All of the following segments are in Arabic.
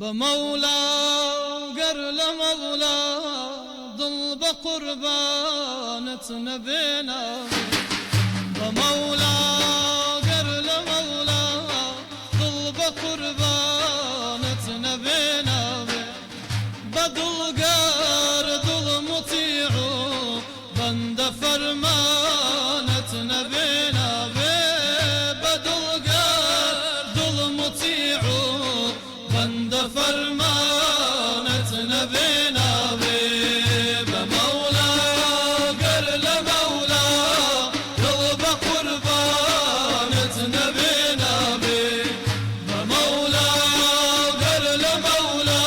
بمولا وقر لمولا ضل بقربانة نبينا بمولا وقر لمولا ضل بقربانة نبينا بدل قار ضل مطيع بند فرمانة نبينا بدل قار ضل مطيع بند فرمانة نبينا بمولا قر لمولا قلب قربانة نبينا بمولا قر لمولا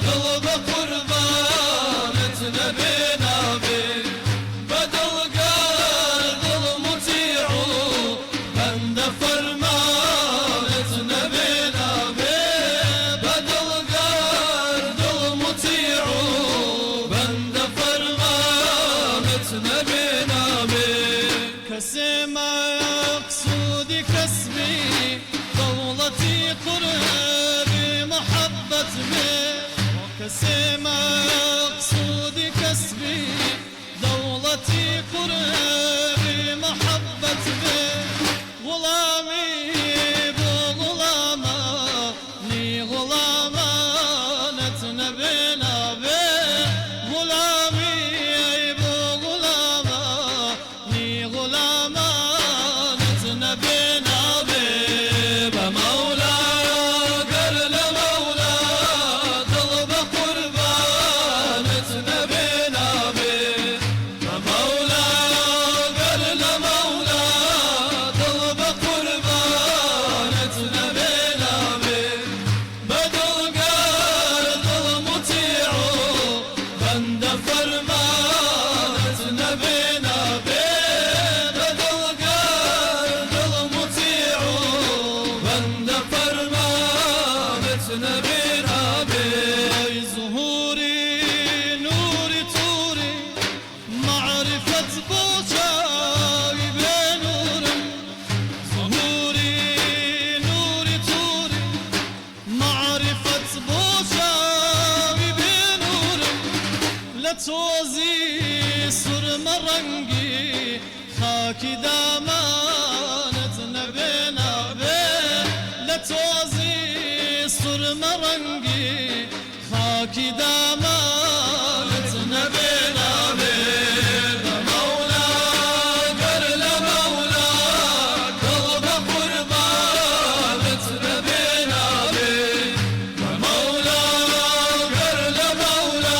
قلب قربانة نبينا بدل قار ضل مطيع بند فرمانة نبينا كسما يقصد كسبي دولتي قربي محبة بي وكسما يقصد كسبي دولتي قربي محبة بي غلامي بغلاما لي غلاما نتنبينا بي غلامي توزي سر مرنقي خاكي دامانة نبينا لا توزي سر مرنقي خاكي دامانة نبينا بمولا قر لمولا قلب قربانة نبينا بمولا قر لمولا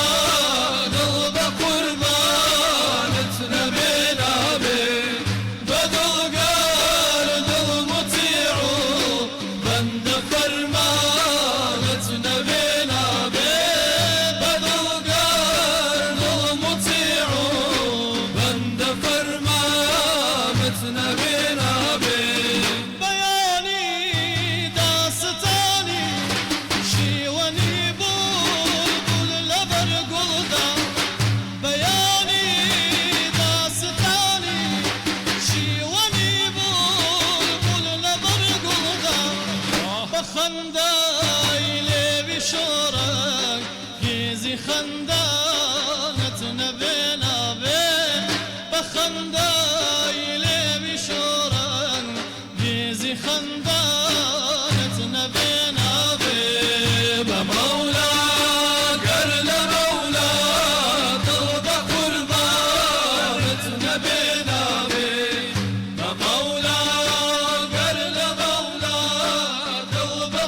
خندايلي بشورك جيزي خندانة نبينا بخندايلي بشورك جيزي خندانة نبينا بمولا قر لمولا ضرب قربانة نبينا بمولا قر لمولا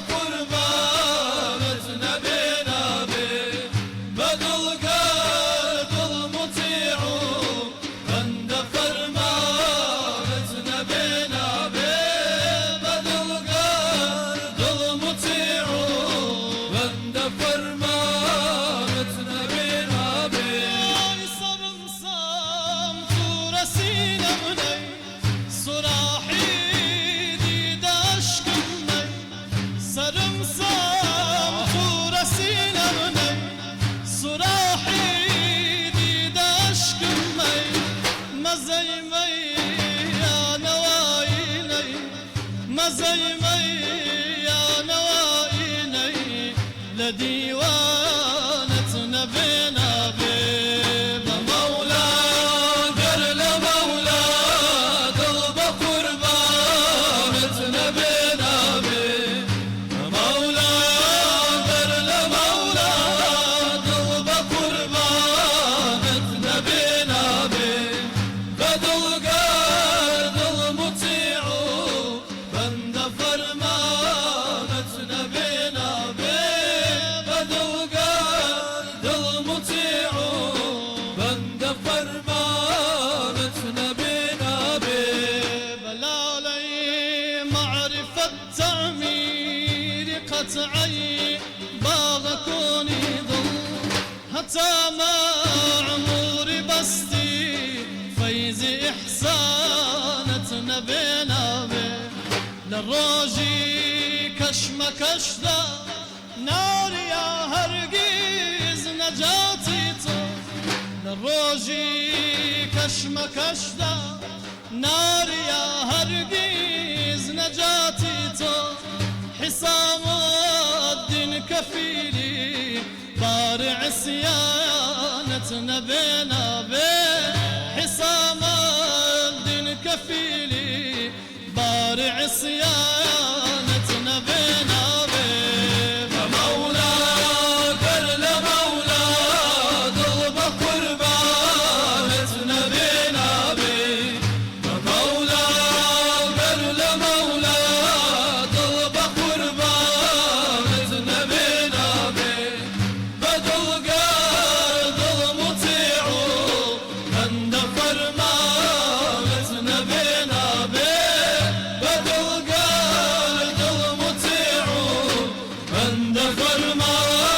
قربانة نبينا بدل لديوانة نبينا بيب مولا قر لمولا قلب قربانة نبينا بيب مولا قر لمولا قلب قربانة نبينا بيب بدل قرد المطيع بند فرمانة نبينا بيب بدل قرد المطيع بند فرمانة نبينا بيب لا لي معرفة تعمير قطعي باغ كوني ضل حتى ما عمري بستي فيز إحسانة نبينا بيب للروجي كشمكشدا نار يا هرقيز نجاتي تو للروجي كشمكشدا نار يا هرقيز نجاتي تو حسام الدين كفيلي بارع صيانة نبينا بيه حسام الدين كفيلي بارع صيانة نبينا بيه فمولا قر لمولا قلب قربانة نبينا بيه فمولا قر لمولا قلب قربانة نبينا بيه بدل قرد المطيع بند فرمانة نبينا بيه بدل قرد المطيع بند فرمانة